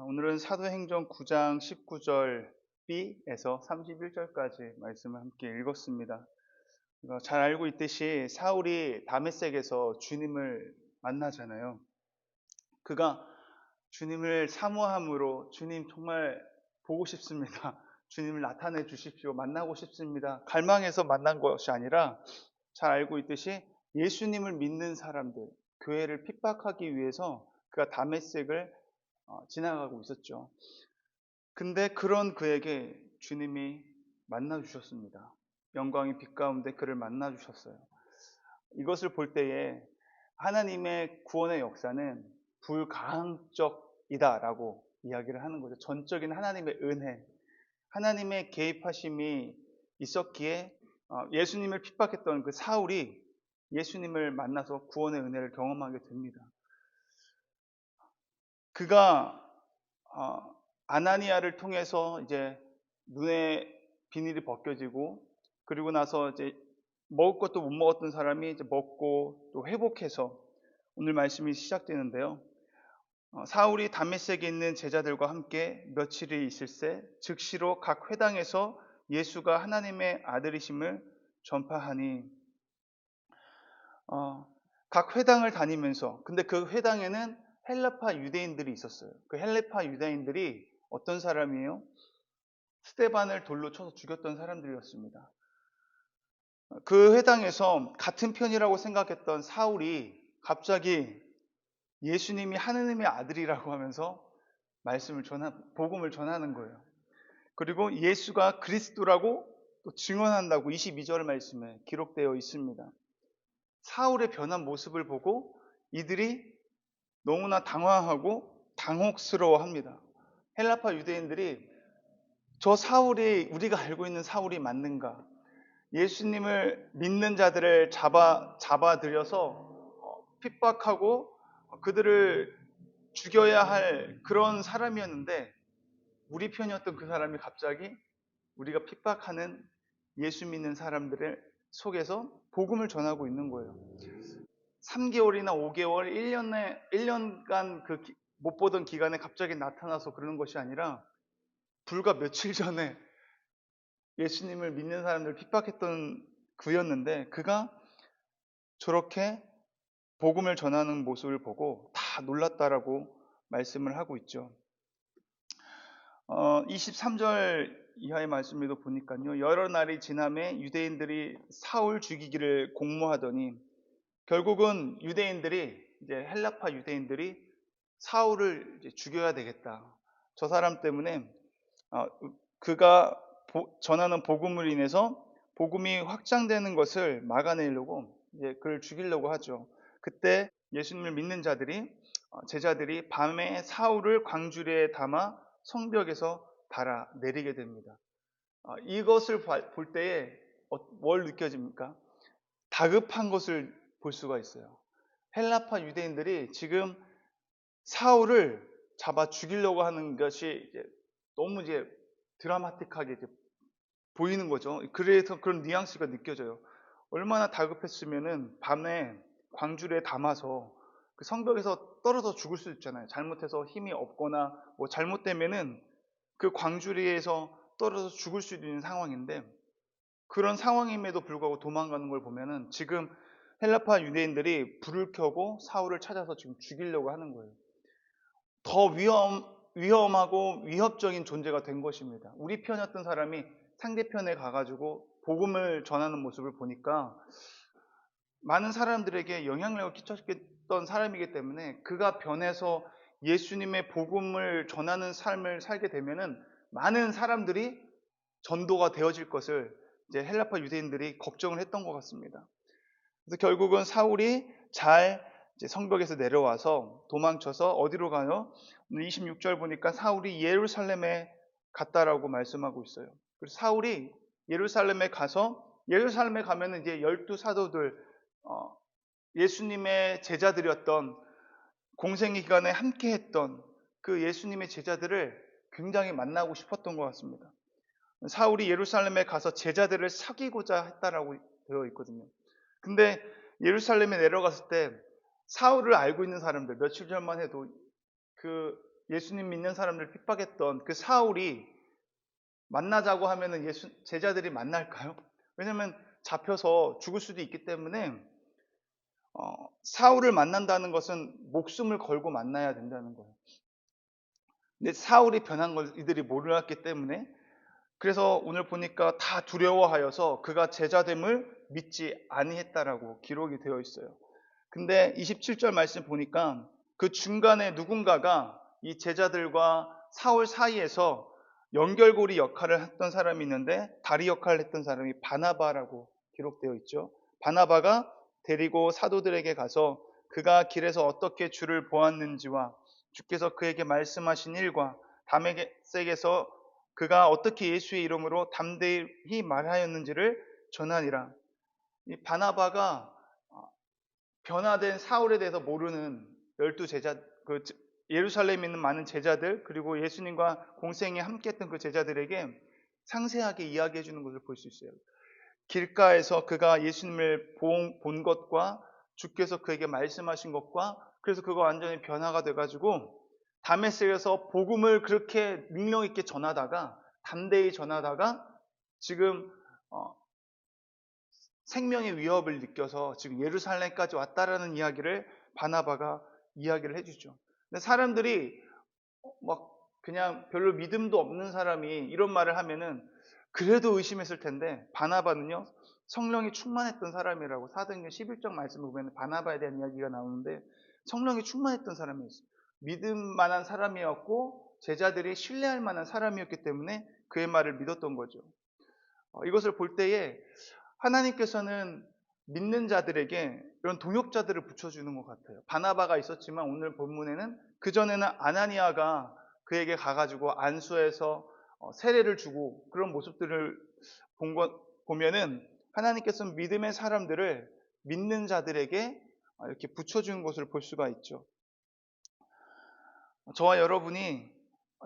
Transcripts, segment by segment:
오늘은 사도행전 9장 19절 B에서 31절까지 말씀을 함께 읽었습니다. 잘 알고 있듯이 사울이 다메섹에서 주님을 만나잖아요. 그가 주님을 사모함으로 주님 정말 보고 싶습니다. 주님을 나타내 주십시오. 만나고 싶습니다. 갈망해서 만난 것이 아니라 잘 알고 있듯이 예수님을 믿는 사람들, 교회를 핍박하기 위해서 그가 다메섹을 지나가고 있었죠. 근데 그런 그에게 주님이 만나 주셨습니다. 영광의 빛 가운데 그를 만나 주셨어요. 이것을 볼 때에 하나님의 구원의 역사는 불가항적이다라고 이야기를 하는 거죠. 전적인 하나님의 은혜, 하나님의 개입하심이 있었기에 예수님을 핍박했던 그 사울이 예수님을 만나서 구원의 은혜를 경험하게 됩니다. 그가 아나니아를 통해서 이제 눈에 비닐이 벗겨지고, 그리고 나서 이제 먹을 것도 못 먹었던 사람이 이제 먹고 또 회복해서 오늘 말씀이 시작되는데요. 사울이 다메섹에 있는 제자들과 함께 며칠이 있을새 즉시로 각 회당에서 예수가 하나님의 아들이심을 전파하니, 각 회당을 다니면서, 근데 그 회당에는 헬라파 유대인들이 있었어요. 그 헬라파 유대인들이 어떤 사람이에요? 스데반을 돌로 쳐서 죽였던 사람들이었습니다. 그 회당에서 같은 편이라고 생각했던 사울이 갑자기 예수님이 하느님의 아들이라고 하면서 복음을 전하는 거예요. 그리고 예수가 그리스도라고 또 증언한다고 22절 말씀에 기록되어 있습니다. 사울의 변한 모습을 보고 이들이 너무나 당황하고 당혹스러워 합니다. 헬라파 유대인들이 저 사울이 우리가 알고 있는 사울이 맞는가? 예수님을 믿는 자들을 잡아들여서 핍박하고 그들을 죽여야 할 그런 사람이었는데, 우리 편이었던 그 사람이 갑자기 우리가 핍박하는 예수 믿는 사람들의 속에서 복음을 전하고 있는 거예요. 3개월이나 5개월, 1년간 못 보던 기간에 갑자기 나타나서 그러는 것이 아니라 불과 며칠 전에 예수님을 믿는 사람들을 핍박했던 그였는데, 그가 저렇게 복음을 전하는 모습을 보고 다 놀랐다라고 말씀을 하고 있죠. 23절 이하의 말씀에도 보니까요. 여러 날이 지남에 유대인들이 사울 죽이기를 공모하더니 결국은 유대인들이, 이제 헬라파 유대인들이 사울을 이제 죽여야 되겠다. 저 사람 때문에 그가 전하는 복음을 인해서 복음이 확장되는 것을 막아내려고 이제 그를 죽이려고 하죠. 그때 예수님을 믿는 제자들이 밤에 사울을 광주리에 담아 성벽에서 달아 내리게 됩니다. 이것을 볼 때에 뭘 느껴집니까? 다급한 것을 볼 수가 있어요. 헬라파 유대인들이 지금 사울을 잡아 죽이려고 하는 것이 이제 너무 이제 드라마틱하게 이제 보이는 거죠. 그래서 그런 뉘앙스가 느껴져요. 얼마나 다급했으면은 밤에 광주리에 담아서 그 성벽에서 떨어져 죽을 수 있잖아요. 잘못해서 힘이 없거나 뭐 잘못되면은 그 광주리에서 떨어져 죽을 수도 있는 상황인데, 그런 상황임에도 불구하고 도망가는 걸 보면은 지금 헬라파 유대인들이 불을 켜고 사울을 찾아서 지금 죽이려고 하는 거예요. 더 위험하고 위협적인 존재가 된 것입니다. 우리 편이었던 사람이 상대편에 가가지고 복음을 전하는 모습을 보니까 많은 사람들에게 영향력을 끼쳤던 사람이기 때문에, 그가 변해서 예수님의 복음을 전하는 삶을 살게 되면은 많은 사람들이 전도가 되어질 것을 이제 헬라파 유대인들이 걱정을 했던 것 같습니다. 그래서 결국은 사울이 잘 이제 성벽에서 내려와서 도망쳐서 어디로 가요? 오늘 26절 보니까 사울이 예루살렘에 갔다라고 말씀하고 있어요. 그래서 사울이 예루살렘에 가면은 이제 12 사도들, 예수님의 제자들이었던, 공생의 기간에 함께 했던 그 예수님의 제자들을 굉장히 만나고 싶었던 것 같습니다. 사울이 예루살렘에 가서 제자들을 사귀고자 했다라고 되어 있거든요. 근데 예루살렘에 내려갔을 때 사울을 알고 있는 사람들, 며칠 전만 해도 그 예수님 믿는 사람들 핍박했던 그 사울이 만나자고 하면은 제자들이 만날까요? 왜냐면 잡혀서 죽을 수도 있기 때문에 사울을 만난다는 것은 목숨을 걸고 만나야 된다는 거예요. 근데 사울이 변한 걸 이들이 몰랐기 때문에, 그래서 오늘 보니까 다 두려워하여서 그가 제자됨을 믿지 아니했다라고 기록이 되어 있어요. 근데 27절 말씀 보니까 그 중간에 누군가가 이 제자들과 사울 사이에서 연결고리 역할을 했던 사람이 있는데, 다리 역할을 했던 사람이 바나바라고 기록되어 있죠. 바나바가 데리고 사도들에게 가서 그가 길에서 어떻게 주를 보았는지와 주께서 그에게 말씀하신 일과 다메섹에서 그가 어떻게 예수의 이름으로 담대히 말하였는지를 전하니라. 이 바나바가 변화된 사울에 대해서 모르는 12제자, 예루살렘에 있는 많은 제자들, 그리고 예수님과 공생에 함께했던 그 제자들에게 상세하게 이야기해 주는 것을 볼 수 있어요. 길가에서 그가 예수님을 본 것과 주께서 그에게 말씀하신 것과, 그래서 그가 완전히 변화가 돼가지고 다메섹에서 복음을 그렇게 능력 있게 전하다가, 담대히 전하다가 지금 생명의 위협을 느껴서 지금 예루살렘까지 왔다라는 이야기를 바나바가 이야기를 해주죠. 근데 사람들이 막 그냥 별로 믿음도 없는 사람이 이런 말을 하면은 그래도 의심했을 텐데, 바나바는요 성령이 충만했던 사람이라고 사도행전 11장 말씀을 보면 바나바에 대한 이야기가 나오는데, 성령이 충만했던 사람이었어요. 믿음 만한 사람이었고 제자들이 신뢰할 만한 사람이었기 때문에 그의 말을 믿었던 거죠. 이것을 볼 때에 하나님께서는 믿는 자들에게 이런 동역자들을 붙여주는 것 같아요. 바나바가 있었지만 오늘 본문에는 그전에는 아나니아가 그에게 가가지고 안수해서 세례를 주고 그런 모습들을 보면은 하나님께서는 믿음의 사람들을 믿는 자들에게 이렇게 붙여주는 것을 볼 수가 있죠. 저와 여러분이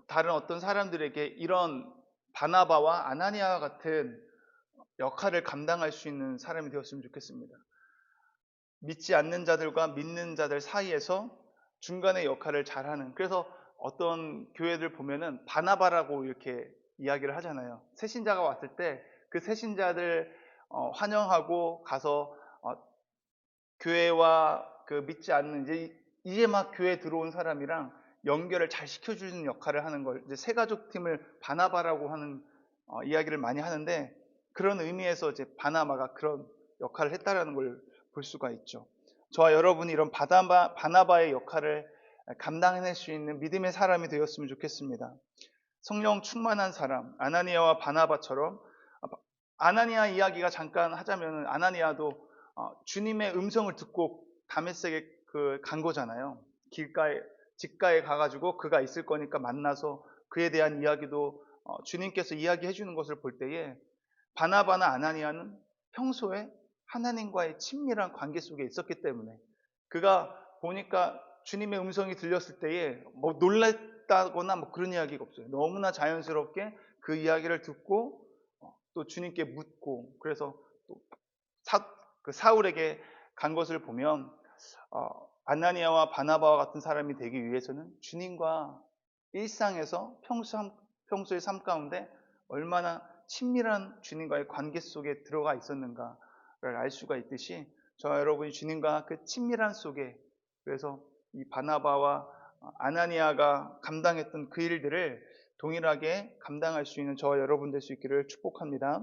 다른 어떤 사람들에게 이런 바나바와 아나니아 같은 역할을 감당할 수 있는 사람이 되었으면 좋겠습니다. 믿지 않는 자들과 믿는 자들 사이에서 중간의 역할을 잘하는, 그래서 어떤 교회들 보면은 바나바라고 이렇게 이야기를 하잖아요. 새신자가 왔을 때 그 새신자들 환영하고 가서 교회와 그 믿지 않는 이제 막 교회 들어온 사람이랑 연결을 잘 시켜주는 역할을 하는 걸 이제 새가족 팀을 바나바라고 하는 이야기를 많이 하는데, 그런 의미에서 이제 바나바가 그런 역할을 했다라는 걸 볼 수가 있죠. 저와 여러분이 이런 바나바의 역할을 감당해낼 수 있는 믿음의 사람이 되었으면 좋겠습니다. 성령 충만한 사람, 아나니아와 바나바처럼. 아나니아 이야기가 잠깐 하자면, 아나니아도 주님의 음성을 듣고 다메섹에 간 거잖아요. 직가에 가가지고 그가 있을 거니까 만나서 그에 대한 이야기도 주님께서 이야기해 주는 것을 볼 때에, 바나바나 아나니아는 평소에 하나님과의 친밀한 관계 속에 있었기 때문에 그가 보니까 주님의 음성이 들렸을 때에 뭐 놀랐다거나 뭐 그런 이야기가 없어요. 너무나 자연스럽게 그 이야기를 듣고 또 주님께 묻고, 그래서 또 사울에게 간 것을 보면 아나니아와 바나바와 같은 사람이 되기 위해서는 주님과 일상에서 평소의 삶 가운데 얼마나 친밀한 주님과의 관계 속에 들어가 있었는가를 알 수가 있듯이, 저와 여러분이 주님과 그 친밀한 속에, 그래서 이 바나바와 아나니아가 감당했던 그 일들을 동일하게 감당할 수 있는 저와 여러분 될 수 있기를 축복합니다.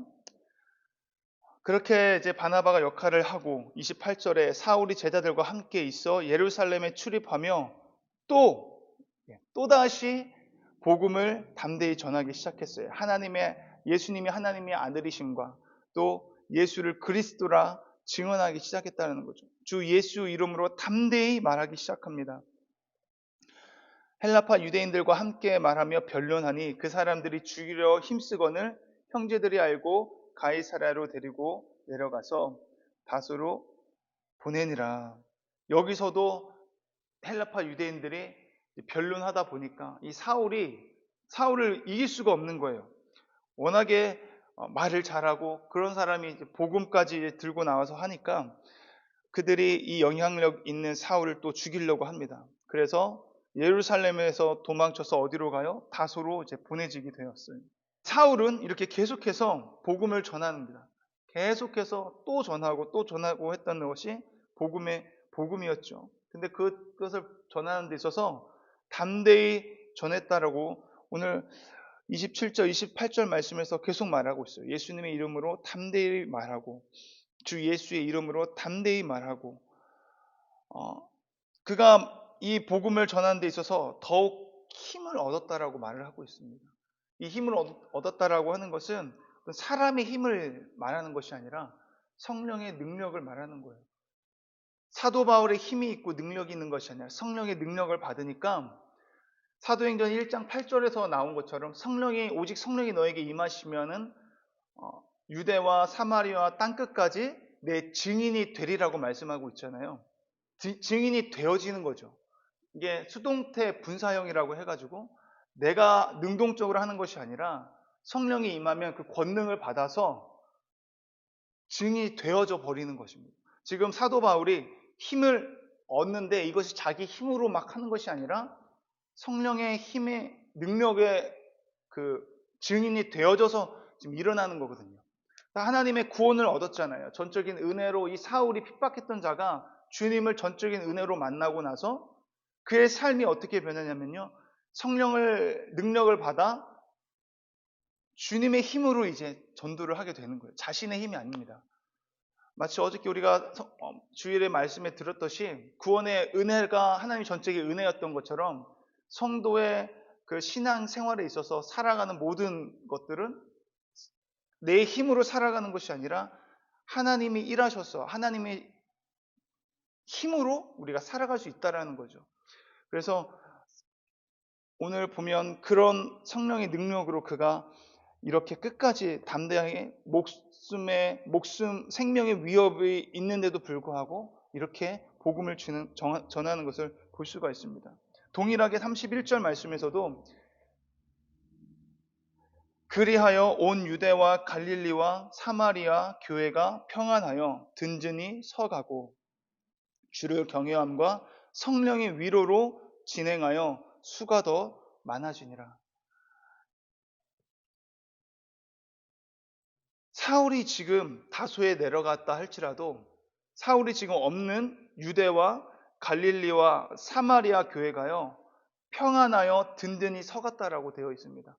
그렇게 이제 바나바가 역할을 하고 28절에 사울이 제자들과 함께 있어 예루살렘에 출입하며 또다시 복음을 담대히 전하기 시작했어요. 예수님이 하나님의 아들이심과 또 예수를 그리스도라 증언하기 시작했다는 거죠. 주 예수 이름으로 담대히 말하기 시작합니다. 헬라파 유대인들과 함께 말하며 변론하니 그 사람들이 죽이려 힘쓰거늘 형제들이 알고 가이사랴로 데리고 내려가서 다소로 보내니라. 여기서도 헬라파 유대인들이 변론하다 보니까 이 사울을 이길 수가 없는 거예요. 워낙에 말을 잘하고 그런 사람이 복음까지 들고 나와서 하니까 그들이 이 영향력 있는 사울을 또 죽이려고 합니다. 그래서 예루살렘에서 도망쳐서 어디로 가요? 다소로 이제 보내지게 되었어요. 사울은 이렇게 계속해서 복음을 전합니다. 계속해서 또 전하고 또 전하고 했던 것이 복음이었죠. 근데 그것을 전하는 데 있어서 담대히 전했다라고 오늘 27절, 28절 말씀에서 계속 말하고 있어요. 예수님의 이름으로 담대히 말하고, 주 예수의 이름으로 담대히 말하고, 그가 이 복음을 전하는 데 있어서 더욱 힘을 얻었다라고 말을 하고 있습니다. 이 힘을 얻었다라고 하는 것은 사람의 힘을 말하는 것이 아니라 성령의 능력을 말하는 거예요. 사도 바울의 힘이 있고 능력이 있는 것이 아니라 성령의 능력을 받으니까 사도행전 1장 8절에서 나온 것처럼 오직 성령이 너에게 임하시면은 유대와 사마리아 땅끝까지 내 증인이 되리라고 말씀하고 있잖아요. 증인이 되어지는 거죠. 이게 수동태 분사형이라고 해가지고 내가 능동적으로 하는 것이 아니라 성령이 임하면 그 권능을 받아서 증인이 되어져 버리는 것입니다. 지금 사도 바울이 힘을 얻는데 이것이 자기 힘으로 막 하는 것이 아니라 성령의 힘의 능력의 그 증인이 되어져서 지금 일어나는 거거든요. 하나님의 구원을 얻었잖아요. 전적인 은혜로 이 사울이 핍박했던 자가 주님을 전적인 은혜로 만나고 나서 그의 삶이 어떻게 변하냐면요. 능력을 받아 주님의 힘으로 이제 전도를 하게 되는 거예요. 자신의 힘이 아닙니다. 마치 어저께 우리가 주일의 말씀에 들었듯이 구원의 은혜가 하나님 전적인 은혜였던 것처럼 성도의 그 신앙 생활에 있어서 살아가는 모든 것들은 내 힘으로 살아가는 것이 아니라 하나님이 일하셔서 하나님의 힘으로 우리가 살아갈 수 있다라는 거죠. 그래서 오늘 보면 그런 성령의 능력으로 그가 이렇게 끝까지 담대하게 생명의 위협이 있는데도 불구하고 이렇게 복음을 전하는 것을 볼 수가 있습니다. 동일하게 31절 말씀에서도 그리하여 온 유대와 갈릴리와 사마리아 교회가 평안하여 든든히 서가고 주를 경외함과 성령의 위로로 진행하여 수가 더 많아지니라. 사울이 지금 다소에 내려갔다 할지라도 사울이 지금 없는 유대와 갈릴리와 사마리아 교회가요 평안하여 든든히 서갔다라고 되어 있습니다.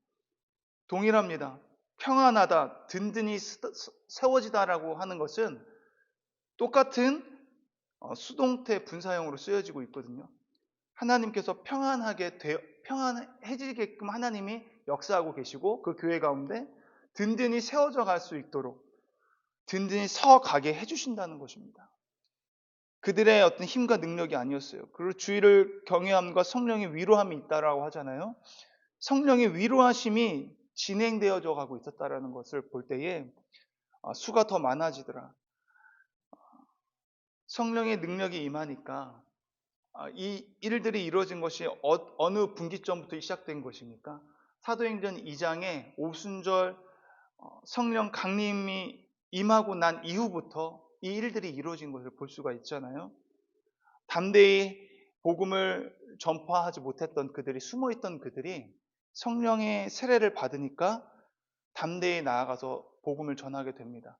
동일합니다. 평안하다, 든든히 세워지다라고 하는 것은 똑같은 수동태 분사형으로 쓰여지고 있거든요. 하나님께서 평안해지게끔 하나님이 역사하고 계시고 그 교회 가운데 든든히 세워져 갈 수 있도록 든든히 서가게 해주신다는 것입니다. 그들의 어떤 힘과 능력이 아니었어요. 그리고 주의를 경외함과 성령의 위로함이 있다라고 하잖아요. 성령의 위로하심이 진행되어져 가고 있었다라는 것을 볼 때에 수가 더 많아지더라. 성령의 능력이 임하니까 이 일들이 이루어진 것이 어느 분기점부터 시작된 것입니까? 사도행전 2장에 오순절 성령 강림이 임하고 난 이후부터 이 일들이 이루어진 것을 볼 수가 있잖아요. 담대히 복음을 전파하지 못했던 그들이 숨어있던 그들이 성령의 세례를 받으니까 담대히 나아가서 복음을 전하게 됩니다.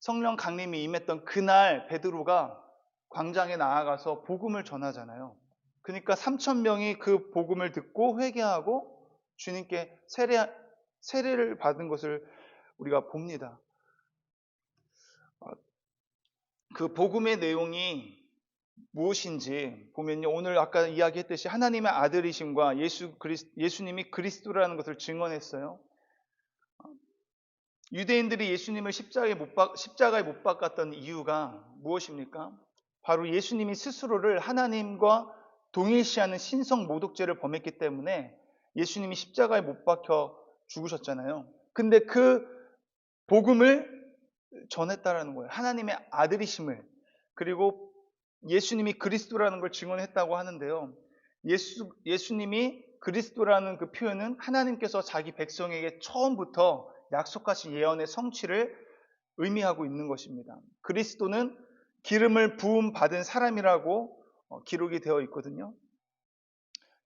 성령 강림이 임했던 그날 베드로가 광장에 나아가서 복음을 전하잖아요. 그러니까 3,000명이 그 복음을 듣고 회개하고 주님께 세례를 받은 것을 우리가 봅니다. 그 복음의 내용이 무엇인지 보면요. 오늘 아까 이야기했듯이 하나님의 아들이심과 예수님이 그리스도라는 것을 증언했어요. 유대인들이 예수님을 십자가에 못 박았던 이유가 무엇입니까? 바로 예수님이 스스로를 하나님과 동일시하는 신성 모독죄를 범했기 때문에 예수님이 십자가에 못 박혀 죽으셨잖아요. 근데 그 복음을 전했다라는 거예요. 하나님의 아들이심을. 그리고 예수님이 그리스도라는 걸 증언했다고 하는데요. 예수님이 그리스도라는 그 표현은 하나님께서 자기 백성에게 처음부터 약속하신 예언의 성취를 의미하고 있는 것입니다. 그리스도는 기름을 부음 받은 사람이라고 기록이 되어 있거든요.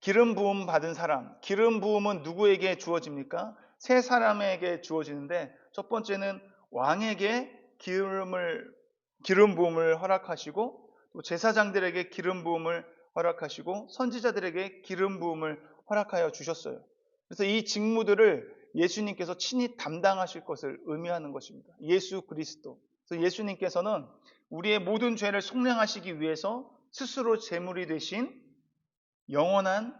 기름 부음 받은 사람, 기름 부음은 누구에게 주어집니까? 세 사람에게 주어지는데, 첫 번째는 왕에게 기름 부음을 허락하시고, 또 제사장들에게 기름 부음을 허락하시고, 선지자들에게 기름 부음을 허락하여 주셨어요. 그래서 이 직무들을 예수님께서 친히 담당하실 것을 의미하는 것입니다. 예수 그리스도. 그래서 예수님께서는 우리의 모든 죄를 속량하시기 위해서 스스로 제물이 되신 영원한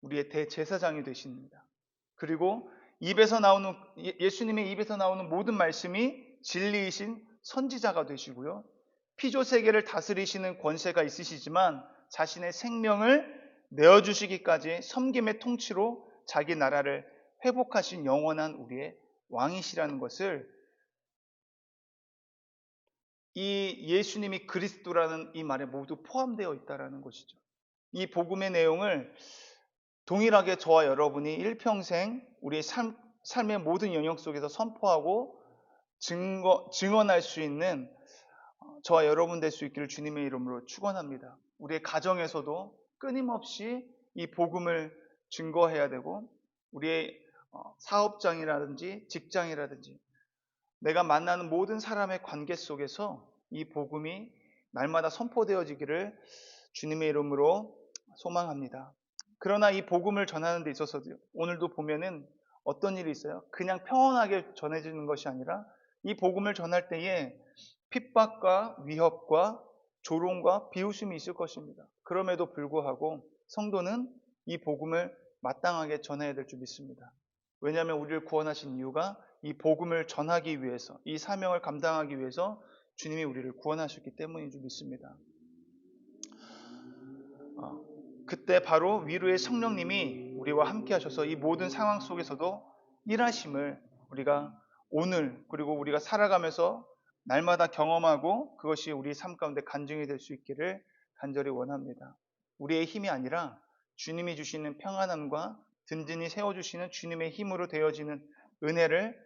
우리의 대제사장이 되십니다. 그리고 예수님의 입에서 나오는 모든 말씀이 진리이신 선지자가 되시고요. 피조 세계를 다스리시는 권세가 있으시지만 자신의 생명을 내어주시기까지 섬김의 통치로 자기 나라를 회복하신 영원한 우리의 왕이시라는 것을, 이 예수님이 그리스도라는 이 말에 모두 포함되어 있다는 것이죠. 이 복음의 내용을 동일하게 저와 여러분이 일평생 우리의 삶의 모든 영역 속에서 선포하고 증언할 수 있는 저와 여러분 될 수 있기를 주님의 이름으로 축원합니다. 우리의 가정에서도 끊임없이 이 복음을 증거해야 되고, 우리의 사업장이라든지 직장이라든지 내가 만나는 모든 사람의 관계 속에서 이 복음이 날마다 선포되어지기를 주님의 이름으로 소망합니다. 그러나 이 복음을 전하는 데 있어서 오늘도 보면은 어떤 일이 있어요? 그냥 평온하게 전해지는 것이 아니라 이 복음을 전할 때에 핍박과 위협과 조롱과 비웃음이 있을 것입니다. 그럼에도 불구하고 성도는 이 복음을 마땅하게 전해야 될 줄 믿습니다. 왜냐하면 우리를 구원하신 이유가 이 복음을 전하기 위해서, 이 사명을 감당하기 위해서 주님이 우리를 구원하셨기 때문인 줄 믿습니다. 그때 바로 위로의 성령님이 우리와 함께 하셔서 이 모든 상황 속에서도 일하심을 우리가 오늘, 그리고 우리가 살아가면서 날마다 경험하고 그것이 우리 삶 가운데 간증이 될 수 있기를 간절히 원합니다. 우리의 힘이 아니라 주님이 주시는 평안함과 든든히 세워주시는 주님의 힘으로 되어지는 은혜를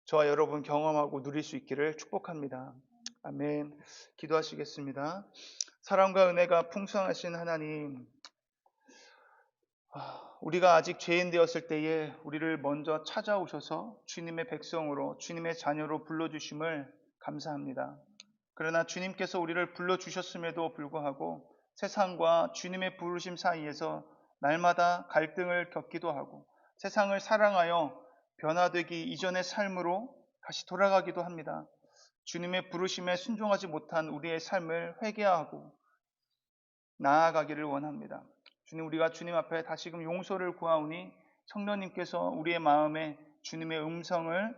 저와 여러분 경험하고 누릴 수 있기를 축복합니다. 아멘. 기도하시겠습니다. 사랑과 은혜가 풍성하신 하나님, 우리가 아직 죄인 되었을 때에 우리를 먼저 찾아오셔서 주님의 백성으로, 주님의 자녀로 불러주심을 감사합니다. 그러나 주님께서 우리를 불러주셨음에도 불구하고 세상과 주님의 부르심 사이에서 날마다 갈등을 겪기도 하고 세상을 사랑하여 변화되기 이전의 삶으로 다시 돌아가기도 합니다. 주님의 부르심에 순종하지 못한 우리의 삶을 회개하고 나아가기를 원합니다. 주님, 우리가 주님 앞에 다시금 용서를 구하오니 성령님께서 우리의 마음에 주님의 음성을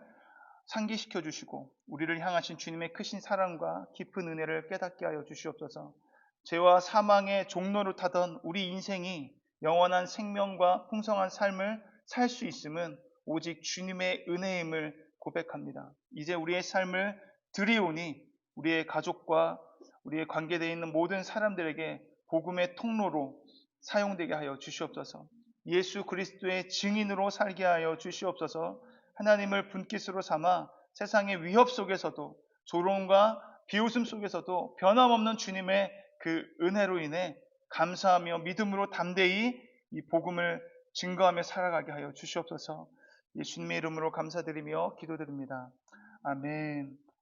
상기시켜 주시고 우리를 향하신 주님의 크신 사랑과 깊은 은혜를 깨닫게 하여 주시옵소서. 죄와 사망의 종로를 타던 우리 인생이 영원한 생명과 풍성한 삶을 살 수 있음은 오직 주님의 은혜임을 고백합니다. 이제 우리의 삶을 드리오니 우리의 가족과 우리의 관계되어 있는 모든 사람들에게 복음의 통로로 사용되게 하여 주시옵소서. 예수 그리스도의 증인으로 살게 하여 주시옵소서. 하나님을 분깃으로 삼아 세상의 위협 속에서도 조롱과 비웃음 속에서도 변함없는 주님의 그 은혜로 인해 감사하며 믿음으로 담대히 이 복음을 증거하며 살아가게 하여 주시옵소서. 예수님의 이름으로 감사드리며 기도드립니다. 아멘.